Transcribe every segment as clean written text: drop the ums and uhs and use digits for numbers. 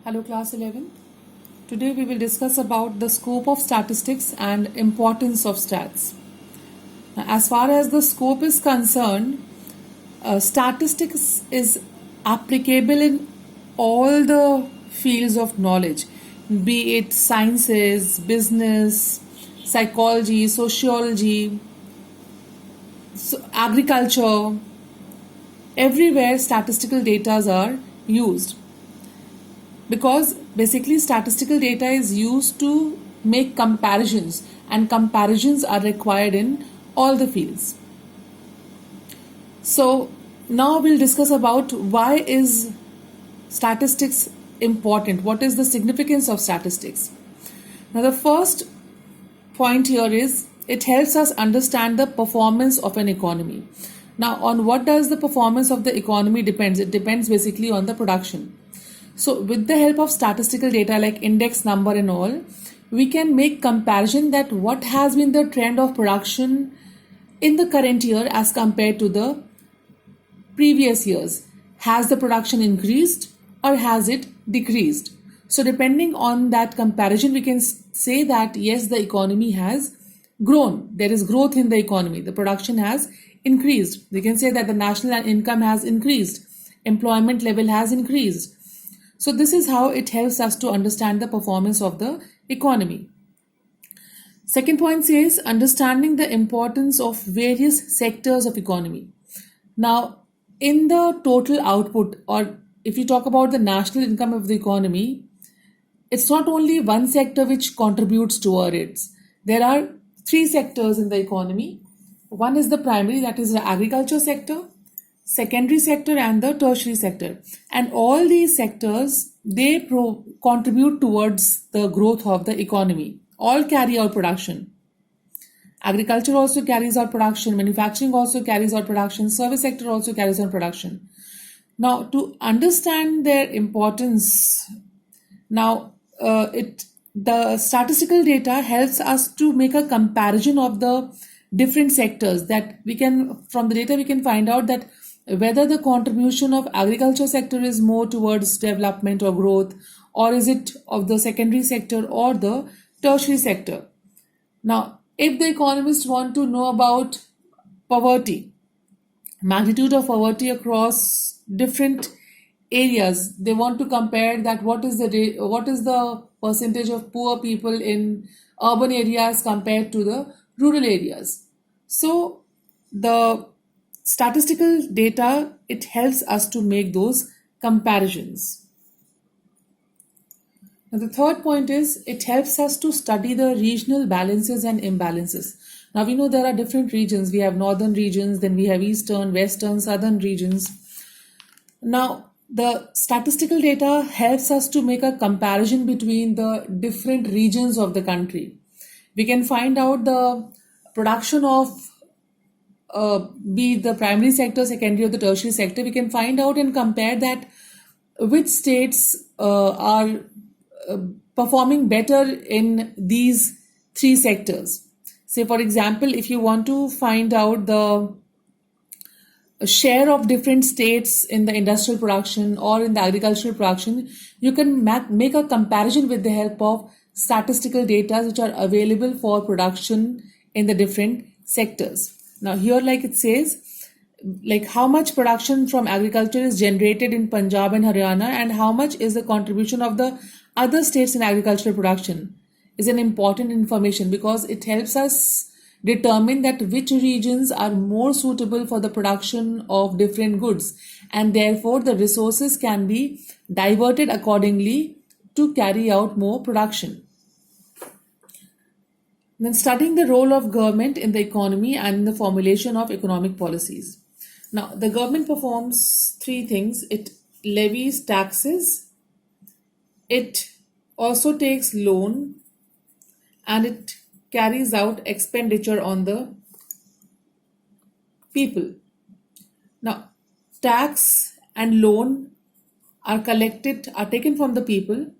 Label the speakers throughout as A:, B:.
A: Hello class 11. Today we will discuss about the scope of statistics and importance of stats. Now, as far as the scope is concerned, statistics is applicable in all the fields of knowledge, be it sciences, business, psychology, sociology, agriculture. Everywhere statistical data are used, because basically statistical data is used to make comparisons, and comparisons are required in all the fields. So now we'll discuss about why is statistics important, what is the significance of statistics. Now the first point here is it helps us understand the performance of an economy. Now on what does the performance of the economy depends? It depends basically on the production. So with the help of statistical data like index number and all, we can make comparison that what has been the trend of production in the current year as compared to the previous years. Has the production increased or has it decreased? So depending on that comparison, we can say that yes, the economy has grown. There is growth in the economy. The production has increased. We can say that the national income has increased. Employment level has increased. So this is how it helps us to understand the performance of the economy. Second point says understanding the importance of various sectors of economy. Now, in the total output, or if you talk about the national income of the economy, it's not only one sector which contributes toward it. There are three sectors in the economy. One is the primary, that is the agriculture sector, secondary sector and the tertiary sector, and all these sectors they contribute towards the growth of the economy. All carry out production. Agriculture also carries out production, manufacturing also carries out production, service sector also carries out production. Now to understand their importance, the statistical data helps us to make a comparison of the different sectors, that we can, from the data we can find out that whether the contribution of agriculture sector is more towards development or growth, or is it of the secondary sector or the tertiary sector. Now, if the economists want to know about poverty, magnitude of poverty across different areas, they want to compare that what is the percentage of poor people in urban areas compared to the rural areas. So the statistical data, it helps us to make those comparisons. Now the third point is it helps us to study the regional balances and imbalances. Now we know there are different regions. We have northern regions, then we have eastern, western, southern regions. Now the statistical data helps us to make a comparison between the different regions of the country. We can find out the production of be the primary sector, secondary or the tertiary sector. We can find out and compare that which states are performing better in these three sectors. Say for example, if you want to find out the share of different states in the industrial production or in the agricultural production, you can make a comparison with the help of statistical data which are available for production in the different sectors. Now here, like it says, like how much production from agriculture is generated in Punjab and Haryana, and how much is the contribution of the other states in agricultural production, is an important information, because it helps us determine that which regions are more suitable for the production of different goods, and therefore the resources can be diverted accordingly to carry out more production. Then studying the role of government in the economy and in the formulation of economic policies. Now, the government performs three things. It levies taxes, it also takes loan, and it carries out expenditure on the people. Now, tax and loan are taken from the people,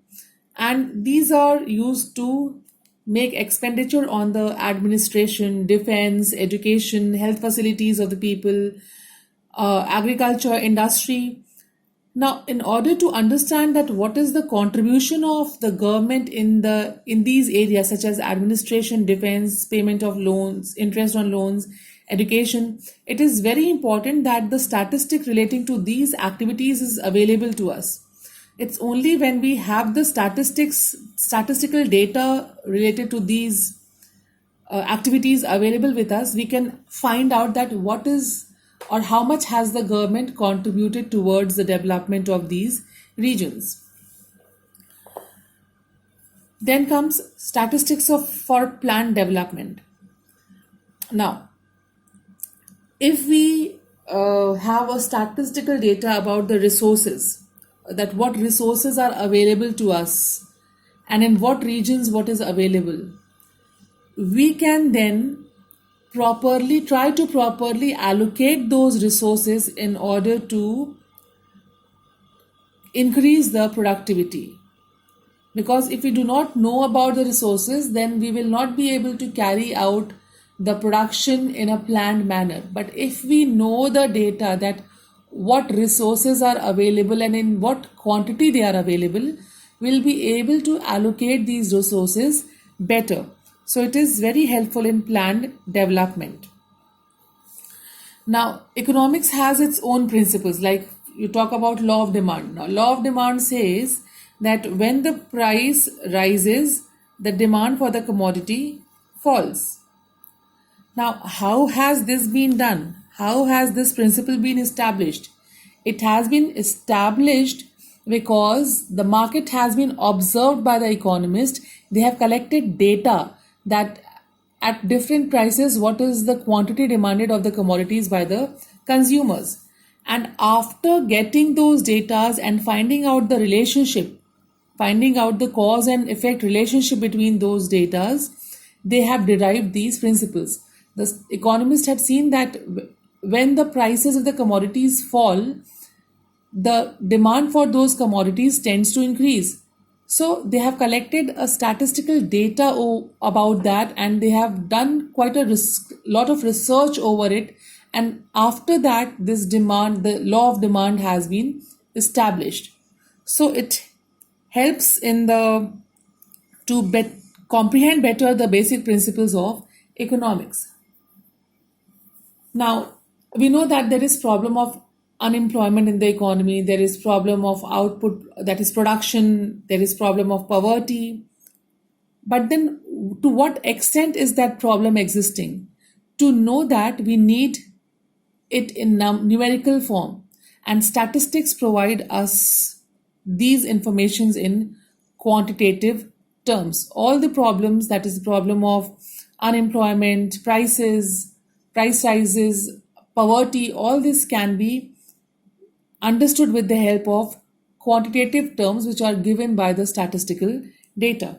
A: and these are used to make expenditure on the administration, defense, education, health facilities of the people, agriculture, industry. Now, in order to understand that what is the contribution of the government in these areas such as administration, defense, payment of loans, interest on loans, education, it is very important that the statistic relating to these activities is available to us. It's only when we have the statistical data related to these activities available with us, we can find out that what is or how much has the government contributed towards the development of these regions. Then comes statistics for planned development. Now, if we have a statistical data about the resources, that what resources are available to us and in what regions what is available, we can then try to properly allocate those resources in order to increase the productivity. Because if we do not know about the resources, then we will not be able to carry out the production in a planned manner. But if we know the data, that what resources are available and in what quantity they are available, we'll be able to allocate these resources better. So it is very helpful in planned development. Now, economics has its own principles, like you talk about law of demand. Now, law of demand says that when the price rises, the demand for the commodity falls. Now, how has this been done? How has this principle been established? It has been established because the market has been observed by the economist. They have collected data that at different prices, what is the quantity demanded of the commodities by the consumers. And after getting those data and finding out the relationship, finding out the cause and effect relationship between those data, they have derived these principles. The economist had seen that when the prices of the commodities fall, the demand for those commodities tends to increase. So they have collected a statistical data about that, and they have done quite a lot of research over it. And after that, this demand, the law of demand, has been established. So it helps in the to comprehend better the basic principles of economics. Now, we know that there is problem of unemployment in the economy, there is problem of output, that is production, there is problem of poverty. But then to what extent is that problem existing? To know that, we need it in numerical form, and statistics provide us these informations in quantitative terms. All the problems, that is the problem of unemployment, prices, price rises, poverty, all this can be understood with the help of quantitative terms which are given by the statistical data.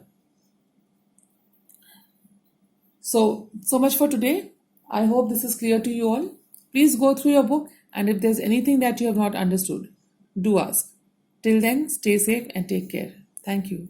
A: So much for today. I hope this is clear to you all. Please go through your book, and if there's anything that you have not understood, do ask. Till then, stay safe and take care. Thank you.